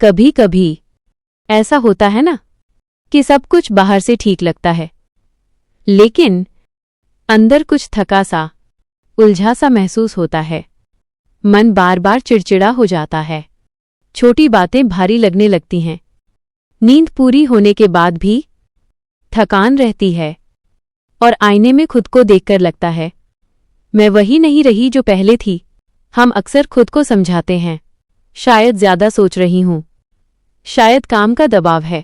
कभी कभी ऐसा होता है ना कि सब कुछ बाहर से ठीक लगता है, लेकिन अंदर कुछ थका सा, उलझा सा महसूस होता है। मन बार बार चिड़चिड़ा हो जाता है, छोटी बातें भारी लगने लगती हैं, नींद पूरी होने के बाद भी थकान रहती है और आईने में खुद को देखकर लगता है मैं वही नहीं रही जो पहले थी। हम अक्सर खुद को समझाते हैं, शायद ज्यादा सोच रही हूं, शायद काम का दबाव है,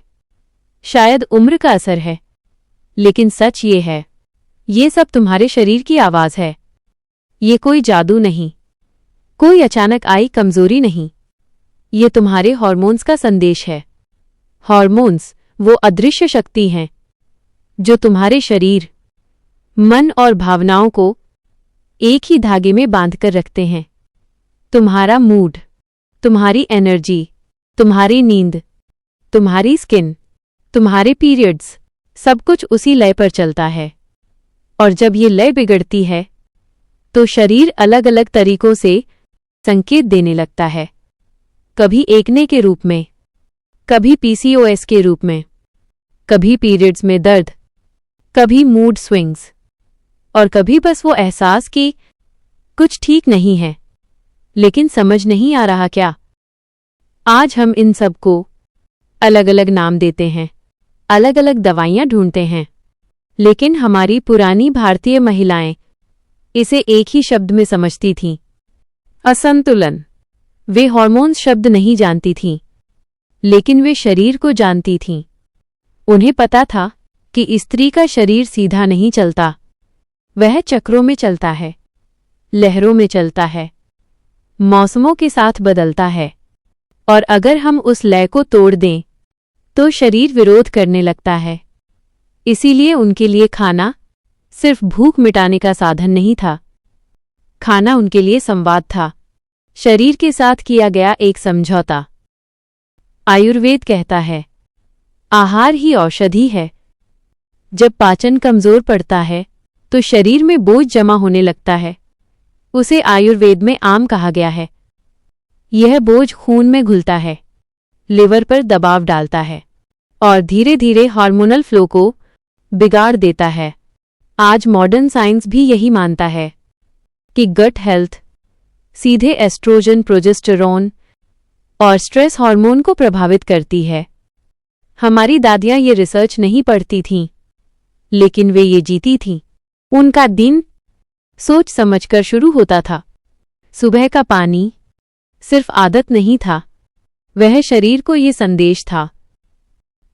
शायद उम्र का असर है, लेकिन सच ये है, ये सब तुम्हारे शरीर की आवाज है। ये कोई जादू नहीं, कोई अचानक आई कमजोरी नहीं, ये तुम्हारे हार्मोन्स का संदेश है। हार्मोन्स वो अदृश्य शक्ति हैं जो तुम्हारे शरीर, मन और भावनाओं को एक ही धागे में बांधकर रखते हैं। तुम्हारा मूड, तुम्हारी एनर्जी, तुम्हारी नींद, तुम्हारी स्किन, तुम्हारे पीरियड्स, सब कुछ उसी लय पर चलता है। और जब ये लय बिगड़ती है तो शरीर अलग अलग तरीकों से संकेत देने लगता है, कभी एकने के रूप में, कभी पीसीओएस के रूप में, कभी पीरियड्स में दर्द, कभी मूड स्विंग्स, और कभी बस वो एहसास कि कुछ ठीक नहीं है, लेकिन समझ नहीं आ रहा क्या। आज हम इन सब को अलग अलग नाम देते हैं, अलग अलग दवाइयां ढूंढते हैं, लेकिन हमारी पुरानी भारतीय महिलाएं इसे एक ही शब्द में समझती थीं, असंतुलन। वे हार्मोन्स शब्द नहीं जानती थीं, लेकिन वे शरीर को जानती थीं। उन्हें पता था कि स्त्री का शरीर सीधा नहीं चलता, वह चक्रों में चलता है, लहरों में चलता है, मौसमों के साथ बदलता है, और अगर हम उस लय को तोड़ दें तो शरीर विरोध करने लगता है। इसीलिए उनके लिए खाना सिर्फ भूख मिटाने का साधन नहीं था, खाना उनके लिए संवाद था, शरीर के साथ किया गया एक समझौता। आयुर्वेद कहता है, आहार ही औषधि है। जब पाचन कमजोर पड़ता है तो शरीर में बोझ जमा होने लगता है, उसे आयुर्वेद में आम कहा गया है। यह बोझ खून में घुलता है, लिवर पर दबाव डालता है और धीरे धीरे हार्मोनल फ्लो को बिगाड़ देता है। आज मॉडर्न साइंस भी यही मानता है कि गट हेल्थ सीधे एस्ट्रोजन, प्रोजेस्टेरोन और स्ट्रेस हार्मोन को प्रभावित करती है। हमारी दादियां ये रिसर्च नहीं पढ़ती थीं, लेकिन वे ये जीती थीं। उनका दिन सोच समझकर शुरू होता था। सुबह का पानी सिर्फ आदत नहीं था, वह शरीर को ये संदेश था,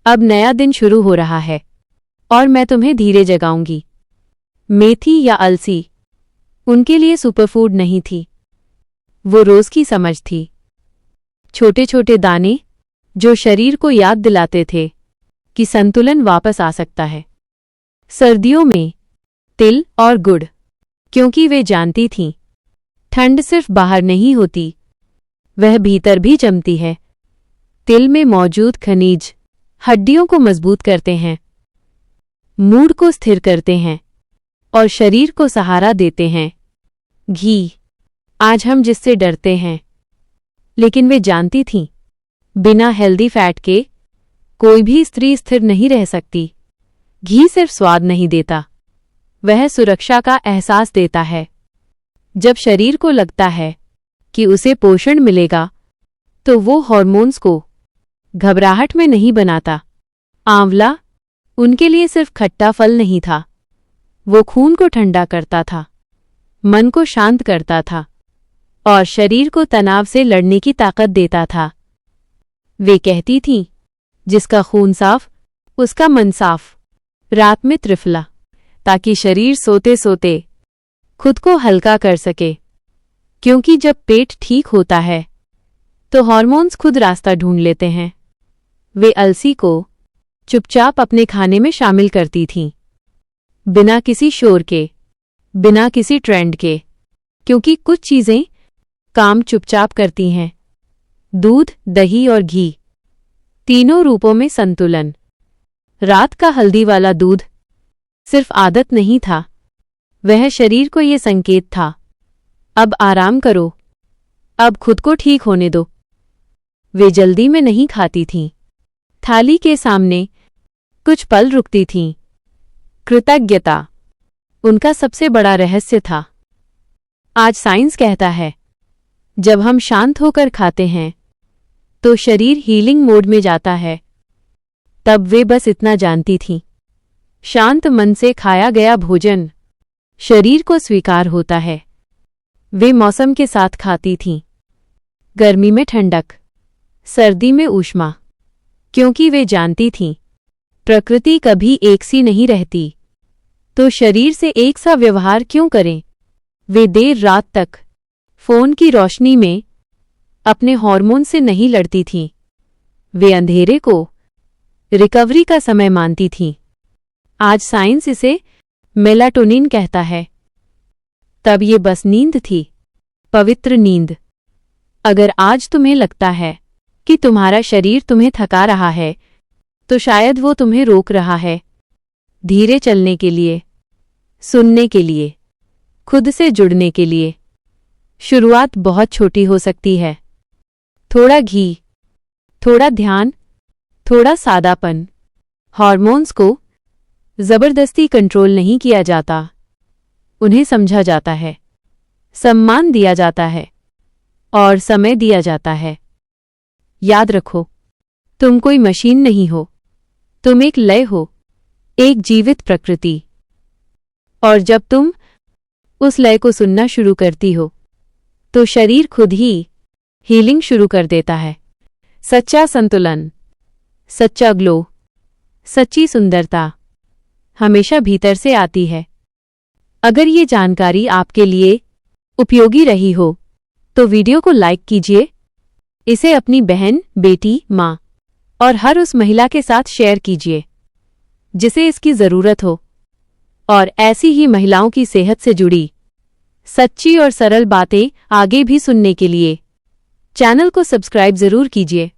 अब नया दिन शुरू हो रहा है और मैं तुम्हें धीरे जगाऊंगी। मेथी या अलसी उनके लिए सुपरफूड नहीं थी, वो रोज की समझ थी। छोटे छोटे दाने जो शरीर को याद दिलाते थे कि संतुलन वापस आ सकता है। सर्दियों में तिल और गुड़, क्योंकि वे जानती थीं ठंड सिर्फ बाहर नहीं होती, वह भीतर भी जमती है। तिल में मौजूद खनिज हड्डियों को मजबूत करते हैं, मूड को स्थिर करते हैं और शरीर को सहारा देते हैं। घी, आज हम जिससे डरते हैं, लेकिन वे जानती थीं बिना हेल्दी फैट के कोई भी स्त्री स्थिर नहीं रह सकती। घी सिर्फ स्वाद नहीं देता, वह सुरक्षा का एहसास देता है। जब शरीर को लगता है कि उसे पोषण मिलेगा तो वो हार्मोन्स को घबराहट में नहीं बनाता। आंवला उनके लिए सिर्फ खट्टा फल नहीं था, वो खून को ठंडा करता था, मन को शांत करता था और शरीर को तनाव से लड़ने की ताकत देता था। वे कहती थीं, जिसका खून साफ उसका मन साफ। रात में त्रिफला, ताकि शरीर सोते सोते खुद को हल्का कर सके, क्योंकि जब पेट ठीक होता है तो हार्मोन्स खुद रास्ता ढूंढ लेते हैं। वे अलसी को चुपचाप अपने खाने में शामिल करती थीं, बिना किसी शोर के, बिना किसी ट्रेंड के, क्योंकि कुछ चीजें काम चुपचाप करती हैं। दूध, दही और घी, तीनों रूपों में संतुलन। रात का हल्दी वाला दूध सिर्फ आदत नहीं था, वह शरीर को ये संकेत था, अब आराम करो, अब खुद को ठीक होने दो। वे जल्दी में नहीं खाती थीं। थाली के सामने कुछ पल रुकती थीं। कृतज्ञता उनका सबसे बड़ा रहस्य था। आज साइंस कहता है, जब हम शांत होकर खाते हैं तो शरीर हीलिंग मोड में जाता है। तब वे बस इतना जानती थीं, शांत मन से खाया गया भोजन शरीर को स्वीकार होता है। वे मौसम के साथ खाती थीं, गर्मी में ठंडक, सर्दी में ऊष्मा, क्योंकि वे जानती थीं प्रकृति कभी एक सी नहीं रहती, तो शरीर से एक सा व्यवहार क्यों करें। वे देर रात तक फोन की रोशनी में अपने हार्मोन से नहीं लड़ती थीं। वे अंधेरे को रिकवरी का समय मानती थीं। आज साइंस इसे मेलाटोनिन कहता है। तब ये बस नींद थी, पवित्र नींद। अगर आज तुम्हें लगता है कि तुम्हारा शरीर तुम्हें थका रहा है, तो शायद वो तुम्हें रोक रहा है धीरे चलने के लिए, सुनने के लिए, खुद से जुड़ने के लिए। शुरुआत बहुत छोटी हो सकती है। थोड़ा घी, थोड़ा ध्यान, थोड़ा सादापन। हार्मोन्स को जबरदस्ती कंट्रोल नहीं किया जाता, उन्हें समझा जाता है, सम्मान दिया जाता है और समय दिया जाता है। याद रखो, तुम कोई मशीन नहीं हो, तुम एक लय हो, एक जीवित प्रकृति। और जब तुम उस लय को सुनना शुरू करती हो, तो शरीर खुद ही हीलिंग शुरू कर देता है। सच्चा संतुलन, सच्चा ग्लो, सच्ची सुंदरता हमेशा भीतर से आती है। अगर ये जानकारी आपके लिए उपयोगी रही हो, तो वीडियो को लाइक कीजिए, इसे अपनी बहन, बेटी, माँ और हर उस महिला के साथ शेयर कीजिए जिसे इसकी जरूरत हो। और ऐसी ही महिलाओं की सेहत से जुड़ी सच्ची और सरल बातें आगे भी सुनने के लिए चैनल को सब्सक्राइब जरूर कीजिए।